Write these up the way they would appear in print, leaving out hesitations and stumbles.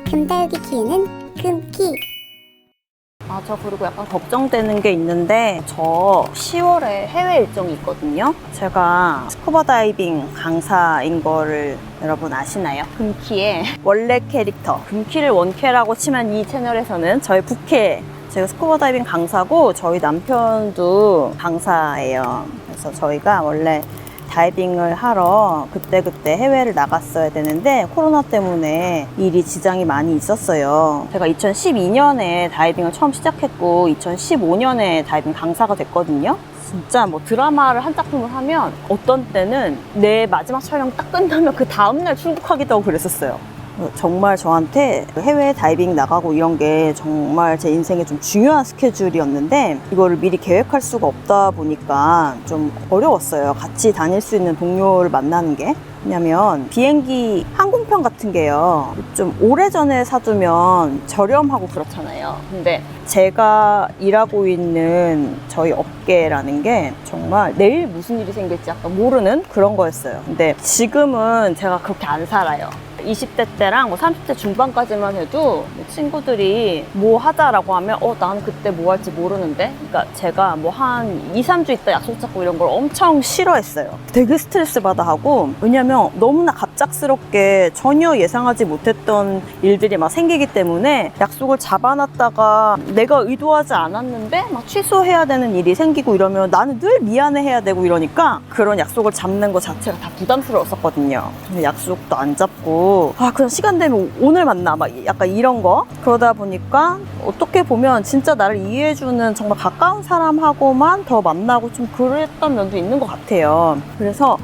금달기 키에는 금키. 저 그리고 약간 걱정되는 게 있는데 저 10월에 해외 일정이 있거든요. 제가 스쿠버 다이빙 강사인 거를 여러분 아시나요? 금키의 원래 캐릭터 금키를 원캐라고 치면 이 채널에서는 저희 부캐, 제가 스쿠버 다이빙 강사고 저희 남편도 강사예요. 그래서 저희가 원래 다이빙을 하러 그때그때 해외를 나갔어야 되는데 코로나 때문에 일이 지장이 많이 있었어요. 제가 2012년에 다이빙을 처음 시작했고 2015년에 다이빙 강사가 됐거든요. 진짜 뭐 드라마를 한 작품을 하면 어떤 때는 내 마지막 촬영 딱 끝나면 그 다음날 출국하기도 하고 그랬었어요. 정말 저한테 해외 다이빙 나가고 이런 게 정말 제 인생에 좀 중요한 스케줄이었는데 이거를 미리 계획할 수가 없다 보니까 좀 어려웠어요. 같이 다닐 수 있는 동료를 만나는 게. 왜냐면 비행기 항공편 같은 게요, 좀 오래전에 사두면 저렴하고 그렇잖아요. 근데 제가 일하고 있는 저희 업계라는 게 정말 내일 무슨 일이 생길지 약간 모르는 그런 거였어요. 근데 지금은 제가 그렇게 안 살아요. 20대 때랑 뭐 30대 중반까지만 해도 친구들이 뭐 하자라고 하면 난 그때 뭐 할지 모르는데, 그러니까 제가 뭐 한 2, 3주 있다 약속 잡고 이런 걸 엄청 싫어했어요. 되게 스트레스 받아 하고, 왜냐면 너무나 갑작스럽게 전혀 예상하지 못했던 일들이 막 생기기 때문에 약속을 잡아놨다가 내가 의도하지 않았는데 막 취소해야 되는 일이 생기고 이러면 나는 늘 미안해 해야 되고 이러니까 그런 약속을 잡는 것 자체가 다 부담스러웠었거든요. 약속도 안 잡고 그냥 시간 되면 오늘 만나 막 약간 이런 거. 그러다 보니까 어떻게 보면 진짜 나를 이해해주는 정말 가까운 사람하고만 더 만나고 좀 그랬던 면도 있는 것 같아요. 그래서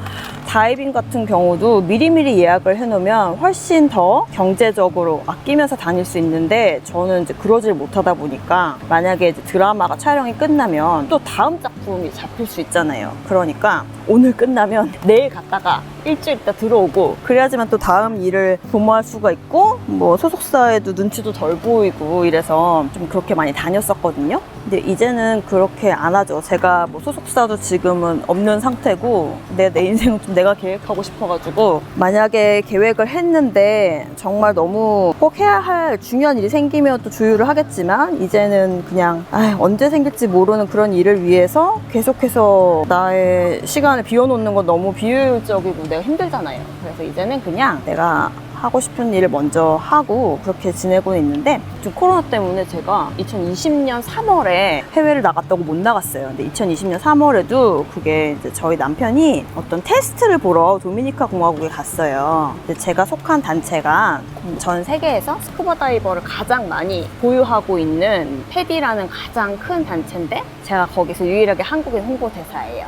다이빙 같은 경우도 미리미리 예약을 해놓으면 훨씬 더 경제적으로 아끼면서 다닐 수 있는데, 저는 이제 그러질 못하다 보니까 만약에 이제 드라마가 촬영이 끝나면 또 다음 작품이 잡힐 수 있잖아요. 그러니까 오늘 끝나면 내일 갔다가 일주일 있다 들어오고 그래야지만 또 다음 일을 도모할 수가 있고, 뭐 소속사에도 눈치도 덜 보이고 이래서 좀 그렇게 많이 다녔었거든요. 근데 이제는 그렇게 안 하죠. 제가 뭐 소속사도 지금은 없는 상태고 내 인생은 좀 내가 계획하고 싶어가지고, 만약에 계획을 했는데 정말 너무 꼭 해야 할 중요한 일이 생기면 또 조율을 하겠지만, 이제는 그냥 언제 생길지 모르는 그런 일을 위해서 계속해서 나의 시간을 비워놓는 건 너무 비효율적이고 내가 힘들잖아요. 그래서 이제는 그냥 내가 하고 싶은 일을 먼저 하고 그렇게 지내고 있는데, 좀 코로나 때문에 제가 2020년 3월에 해외를 나갔다고 못 나갔어요. 근데 2020년 3월에도 그게 이제 저희 남편이 어떤 테스트를 보러 도미니카 공화국에 갔어요. 근데 제가 속한 단체가 전 세계에서 스쿠버 다이버를 가장 많이 보유하고 있는 패디라는 가장 큰 단체인데, 제가 거기서 유일하게 한국인 홍보대사예요.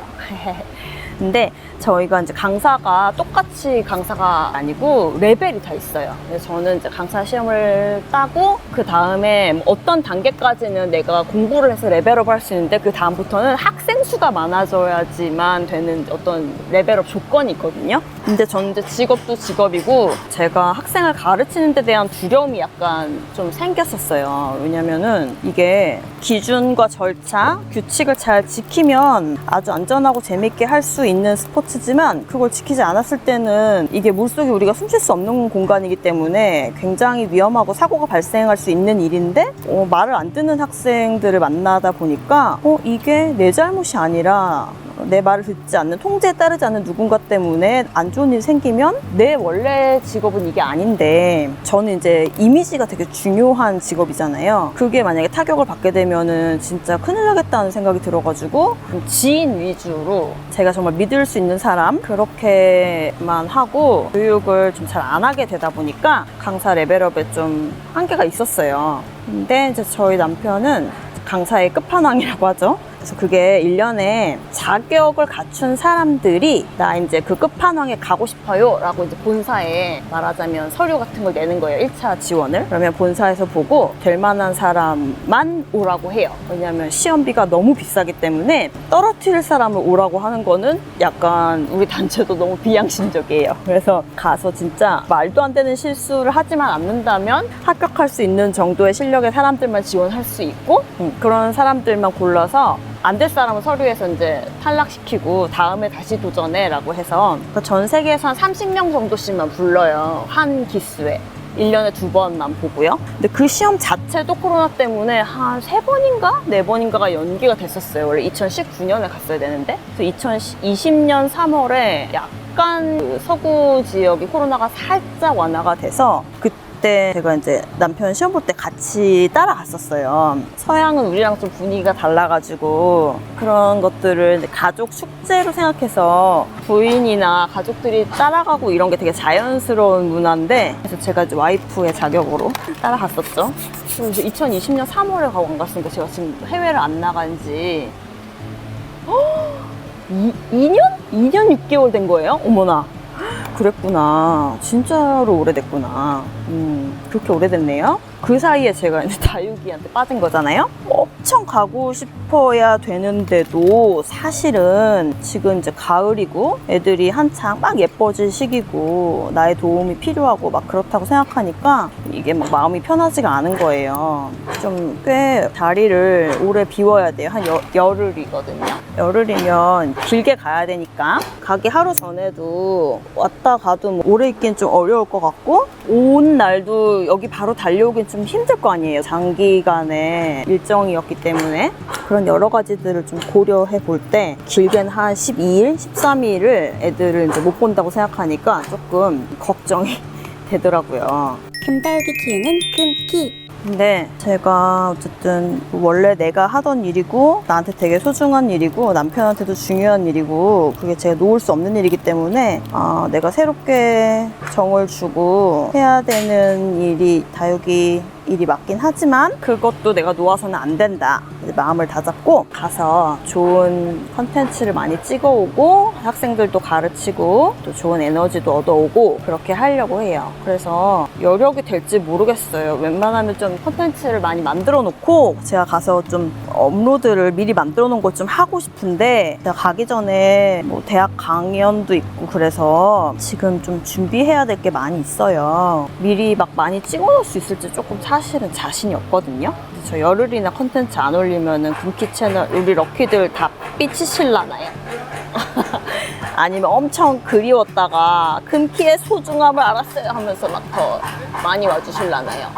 근데 저희가 이제 강사가 똑같이 강사가 아니고 레벨이 다 있어요. 그래서 저는 이제 강사 시험을 따고 그 다음에 어떤 단계까지는 내가 공부를 해서 레벨업 할 수 있는데, 그 다음부터는 학생 수가 많아져야지만 되는 어떤 레벨업 조건이 있거든요. 근데 저는 이제 직업도 직업이고 제가 학생을 가르치는 데 대한 두려움이 약간 좀 생겼었어요. 왜냐면은 이게 기준과 절차, 규칙을 잘 지키면 아주 안전하고 재밌게 할 수 있는 스포츠지만, 그걸 지키지 않았을 때는 이게 물속에 우리가 숨쉴 수 없는 공간이기 때문에 굉장히 위험하고 사고가 발생할 수 있는 일인데, 말을 안 듣는 학생들을 만나다 보니까 이게 내 잘못이 아니라 내 말을 듣지 않는, 통제에 따르지 않는 누군가 때문에 안 좋은 일이 생기면 내 원래 직업은 이게 아닌데, 저는 이제 이미지가 되게 중요한 직업이잖아요. 그게 만약에 타격을 받게 되면은 진짜 큰일 나겠다는 생각이 들어가지고 지인 위주로 제가 정말 믿을 수 있는 사람 그렇게만 하고 교육을 좀 잘 안 하게 되다 보니까 강사 레벨업에 좀 한계가 있었어요. 근데 이제 저희 남편은 강사의 끝판왕이라고 하죠. 그래서 그게 1년에 자격을 갖춘 사람들이 나 이제 그 끝판왕에 가고 싶어요 라고 이제 본사에 말하자면 서류 같은 걸 내는 거예요. 1차 지원을. 그러면 본사에서 보고 될 만한 사람만 오라고 해요. 왜냐면 시험비가 너무 비싸기 때문에 떨어뜨릴 사람을 오라고 하는 거는 약간 우리 단체도 너무 비양심적이에요. 그래서 가서 진짜 말도 안 되는 실수를 하지만 않는다면 합격할 수 있는 정도의 실력의 사람들만 지원할 수 있고, 그런 사람들만 골라서 안 될 사람은 서류에서 이제 탈락시키고 다음에 다시 도전해 라고 해서 전 세계에서 한 30명 정도씩만 불러요, 한 기수에. 1년에 2번만 보고요. 근데 그 시험 자체도 코로나 때문에 한 3번인가? 4번인가가 연기가 됐었어요. 원래 2019년에 갔어야 되는데. 그래서 2020년 3월에 약간 그 서구 지역이 코로나가 살짝 완화가 돼서 그때 제가 이제 남편 시험 볼 때 같이 따라갔었어요. 서양은 우리랑 좀 분위기가 달라가지고 그런 것들을 이제 가족 축제로 생각해서 부인이나 가족들이 따라가고 이런 게 되게 자연스러운 문화인데, 그래서 제가 이제 와이프의 자격으로 따라갔었죠. 그래서 2020년 3월에 가고 안 갔으니까 제가 지금 해외를 안 나간 지 2년? 2년 6개월 된 거예요? 어머나. 그랬구나. 진짜로 오래됐구나. 그렇게 오래됐네요. 그 사이에 제가 이제 다육이한테 빠진 거잖아요. 엄청 가고 싶어야 되는데도 사실은 지금 이제 가을이고 애들이 한창 막 예뻐질 시기고 나의 도움이 필요하고 막 그렇다고 생각하니까 이게 막 마음이 편하지가 않은 거예요. 좀 꽤 자리를 오래 비워야 돼요. 한 열흘이거든요. 열흘이면 길게 가야 되니까 가기 하루 전에도 왔다 가도 뭐 오래 있긴 좀 어려울 것 같고, 온 날도 여기 바로 달려오긴 좀 힘들 거 아니에요. 장기간의 일정이었기 때문에. 그런 여러 가지들을 좀 고려해 볼 때 길게는 한 12일, 13일을 애들을 이제 못 본다고 생각하니까 조금 걱정이 되더라고요. 금다육이 키우는 금키. 근데 제가 어쨌든 원래 내가 하던 일이고 나한테 되게 소중한 일이고 남편한테도 중요한 일이고 그게 제가 놓을 수 없는 일이기 때문에 내가 새롭게 정을 주고 해야 되는 일이 다육이 일이 맞긴 하지만 그것도 내가 놓아서는 안 된다. 마음을 다잡고 가서 좋은 컨텐츠를 많이 찍어오고 학생들도 가르치고 또 좋은 에너지도 얻어오고 그렇게 하려고 해요. 그래서 여력이 될지 모르겠어요. 웬만하면 좀 컨텐츠를 많이 만들어 놓고 제가 가서 좀 업로드를 미리 만들어 놓은 걸 좀 하고 싶은데 제가 가기 전에 뭐 대학 강연도 있고 그래서 지금 좀 준비해야 될 게 많이 있어요. 미리 막 많이 찍어 놓을 수 있을지 조금 사실은 자신이 없거든요. 저 열흘이나 컨텐츠 안 올리면은 금키 채널 우리 럭키들 다 삐치실라나요? 아니면 엄청 그리웠다가 금키의 소중함을 알았어요 하면서 막 더 많이 와주실라나요?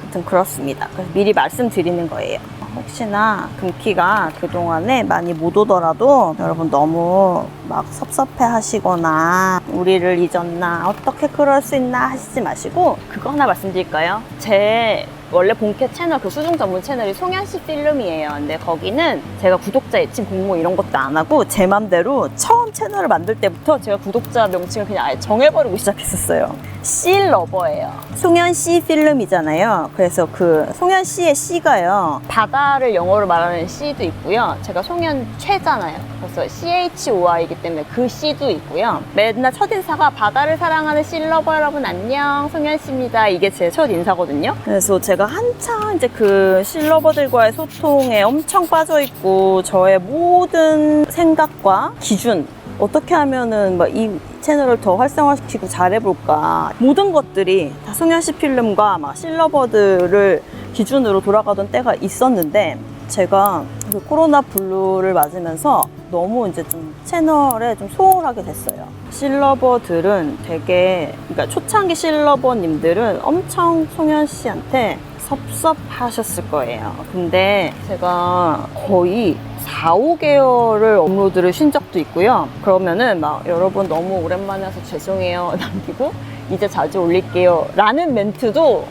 아무튼 그렇습니다. 그래서 미리 말씀드리는 거예요. 혹시나 금키가 그동안에 많이 못 오더라도 여러분 너무 막 섭섭해 하시거나 우리를 잊었나 어떻게 그럴 수 있나 하시지 마시고 그거 하나 말씀드릴까요? 제 원래 본캐 채널 그 수중 전문 채널이 송현씨 필름이에요. 근데 거기는 제가 구독자 애칭 공모 이런 것도 안 하고 제 맘대로 처음 채널을 만들 때부터 제가 구독자 명칭을 그냥 아예 정해버리고 시작했었어요. 씨러버예요. 송현씨 필름이잖아요. 그래서 그 송현씨의 씨가요 바다를 영어로 말하는 씨도 있고요. 제가 송현최잖아요. 그래서 CHOI이기 때문에 그 씨도 있고요. 맨날 첫인사가 바다를 사랑하는 씨러버 여러분 안녕 송현씨입니다. 이게 제 첫인사거든요. 그래서 제가 한창 이제 그 씨러버들과의 소통에 엄청 빠져있고 저의 모든 생각과 기준 어떻게 하면은 막 이 채널을 더 활성화시키고 잘해볼까 모든 것들이 다 송현씨 필름과 막 씨러버들을 기준으로 돌아가던 때가 있었는데 제가 그 코로나 블루를 맞으면서 너무 이제 좀 채널에 좀 소홀하게 됐어요. 씨러버들은 되게 그러니까 초창기 씨러버님들은 엄청 송현 씨한테 섭섭하셨을 거예요. 근데 제가 거의 4, 5개월을 업로드를 쉰 적도 있고요. 그러면은 막 여러분 너무 오랜만에 와서 죄송해요 남기고 이제 자주 올릴게요 라는 멘트도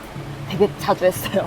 되게 자주 했어요.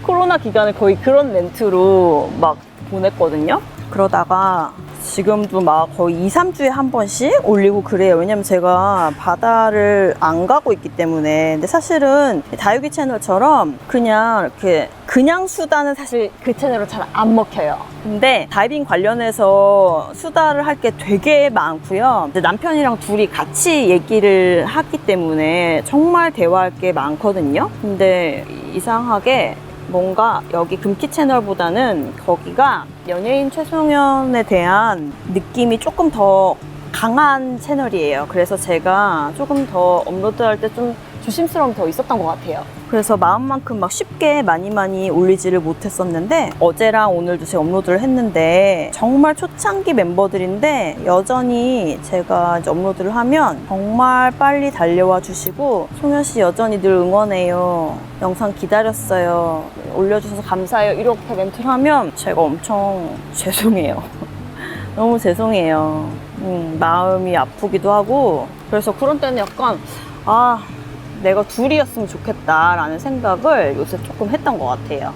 코로나 기간에 거의 그런 멘트로 막 보냈거든요. 그러다가 지금도 막 거의 2, 3주에 한 번씩 올리고 그래요. 왜냐면 제가 바다를 안 가고 있기 때문에. 근데 사실은 다육이 채널처럼 그냥 이렇게 그냥 수다는 사실 그 채널은 잘 안 먹혀요. 근데 다이빙 관련해서 수다를 할 게 되게 많고요. 근데 남편이랑 둘이 같이 얘기를 하기 때문에 정말 대화할 게 많거든요. 근데 이상하게 뭔가 여기 금키 채널보다는 거기가 연예인 최송현에 대한 느낌이 조금 더 강한 채널이에요. 그래서 제가 조금 더 업로드할 때 좀 조심스러움이 더 있었던 것 같아요. 그래서 마음만큼 막 쉽게 많이 올리지를 못했었는데 어제랑 오늘도 제가 업로드를 했는데 정말 초창기 멤버들인데 여전히 제가 이제 업로드를 하면 정말 빨리 달려와 주시고 송현씨 여전히 늘 응원해요. 영상 기다렸어요. 올려주셔서 감사해요. 이렇게 멘트를 하면 제가 엄청 죄송해요. 너무 죄송해요. 마음이 아프기도 하고 그래서 그런 때는 약간 내가 둘이었으면 좋겠다라는 생각을 요새 조금 했던 것 같아요.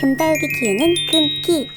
금달기 키우는 금키.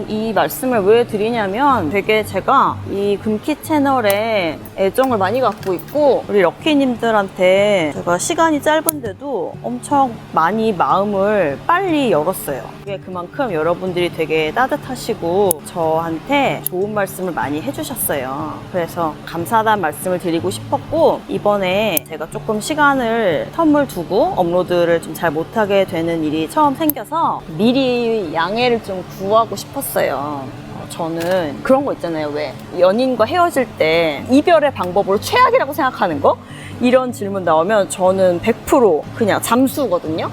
이 말씀을 왜 드리냐면 되게 제가 이 금키 채널에 애정을 많이 갖고 있고 우리 럭키님들한테 제가 시간이 짧은데도 엄청 많이 마음을 빨리 열었어요. 그게 그만큼 여러분들이 되게 따뜻하시고 저한테 좋은 말씀을 많이 해주셨어요. 그래서 감사하다는 말씀을 드리고 싶었고 이번에 제가 조금 시간을 텀을 두고 업로드를 좀 잘 못하게 되는 일이 처음 생겨서 미리 양해를 좀 구하고 싶었어요. 저는 그런 거 있잖아요. 왜 연인과 헤어질 때 이별의 방법으로 최악이라고 생각하는 거? 이런 질문 나오면 저는 100% 그냥 잠수거든요.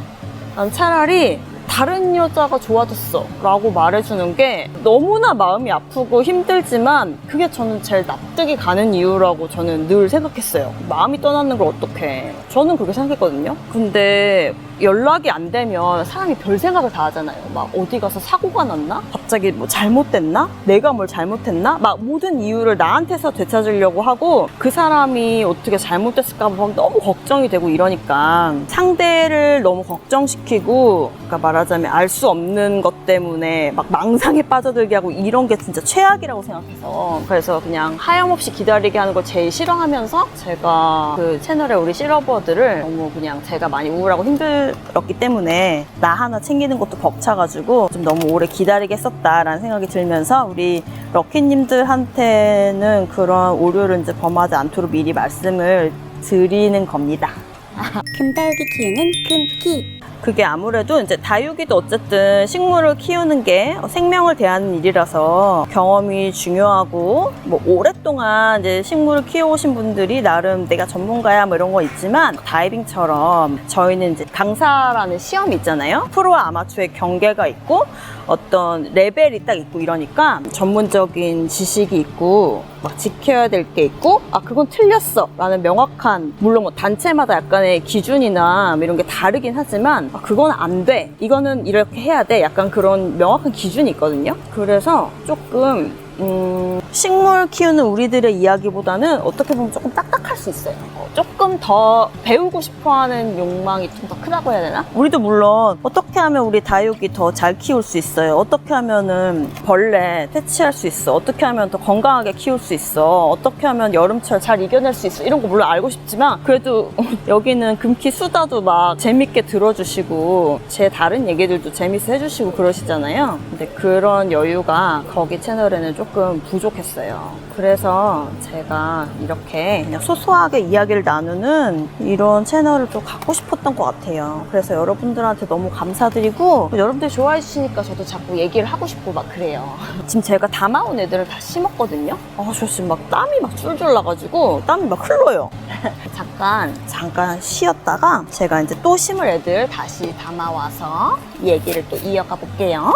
난 차라리 다른 여자가 좋아졌어 라고 말해주는 게 너무나 마음이 아프고 힘들지만 그게 저는 제일 납득이 가는 이유라고 저는 늘 생각했어요. 마음이 떠나는 걸 어떡해. 저는 그렇게 생각했거든요. 근데 연락이 안 되면 사람이 별 생각을 다 하잖아요. 막 어디 가서 사고가 났나? 갑자기 뭐 잘못됐나? 내가 뭘 잘못했나? 막 모든 이유를 나한테서 되찾으려고 하고 그 사람이 어떻게 잘못됐을까 봐 너무 걱정이 되고 이러니까 상대를 너무 걱정시키고 그러니까 말하자면 알 수 없는 것 때문에 막 망상에 빠져들게 하고 이런 게 진짜 최악이라고 생각해서 그래서 그냥 하염없이 기다리게 하는 걸 제일 싫어하면서 제가 그 채널에 우리 실러버들을 너무 그냥 제가 많이 우울하고 힘들었기 때문에 나 하나 챙기는 것도 벅차가지고 좀 너무 오래 기다리게 했었다라는 생각이 들면서 우리 럭키님들한테는 그런 오류를 이제 범하지 않도록 미리 말씀을 드리는 겁니다. 금달기 키우는 금키. 그게 아무래도 이제 다육이도 어쨌든 식물을 키우는 게 생명을 대하는 일이라서 경험이 중요하고 뭐 오랫동안 이제 식물을 키워오신 분들이 나름 내가 전문가야 뭐 이런 거 있지만 다이빙처럼 저희는 이제 강사라는 시험이 있잖아요. 프로와 아마추어의 경계가 있고 어떤 레벨이 딱 있고 이러니까 전문적인 지식이 있고 막 지켜야 될 게 있고 그건 틀렸어 라는 명확한 물론 뭐 단체마다 약간의 기준이나 이런 게 다르긴 하지만 그건 안 돼 이거는 이렇게 해야 돼 약간 그런 명확한 기준이 있거든요. 그래서 조금 식물 키우는 우리들의 이야기보다는 어떻게 보면 조금 딱딱할 수 있어요. 조금 더 배우고 싶어하는 욕망이 좀 더 크다고 해야 되나? 우리도 물론 어떻게 하면 우리 다육이 더 잘 키울 수 있어요. 어떻게 하면은 벌레 퇴치할 수 있어. 어떻게 하면 더 건강하게 키울 수 있어. 어떻게 하면 여름철 잘 이겨낼 수 있어. 이런 거 물론 알고 싶지만 그래도 여기는 금키 수다도 막 재밌게 들어주시고 제 다른 얘기들도 재밌어 해주시고 그러시잖아요. 근데 그런 여유가 거기 채널에는 조금 부족했어요. 그래서 제가 이렇게 그냥 소소하게 이야기를 나누는 이런 채널을 좀 갖고 싶었던 것 같아요. 그래서 여러분들한테 너무 감사드리고 여러분들이 좋아해 주시니까 저도 자꾸 얘기를 하고 싶고 막 그래요. 지금 제가 담아온 애들을 다 심었거든요. 저 지금 막 땀이 막 줄줄 나가지고 땀이 막 흘러요. 잠깐 쉬었다가 제가 이제 또 심을 애들 다시 담아와서 얘기를 또 이어가 볼게요.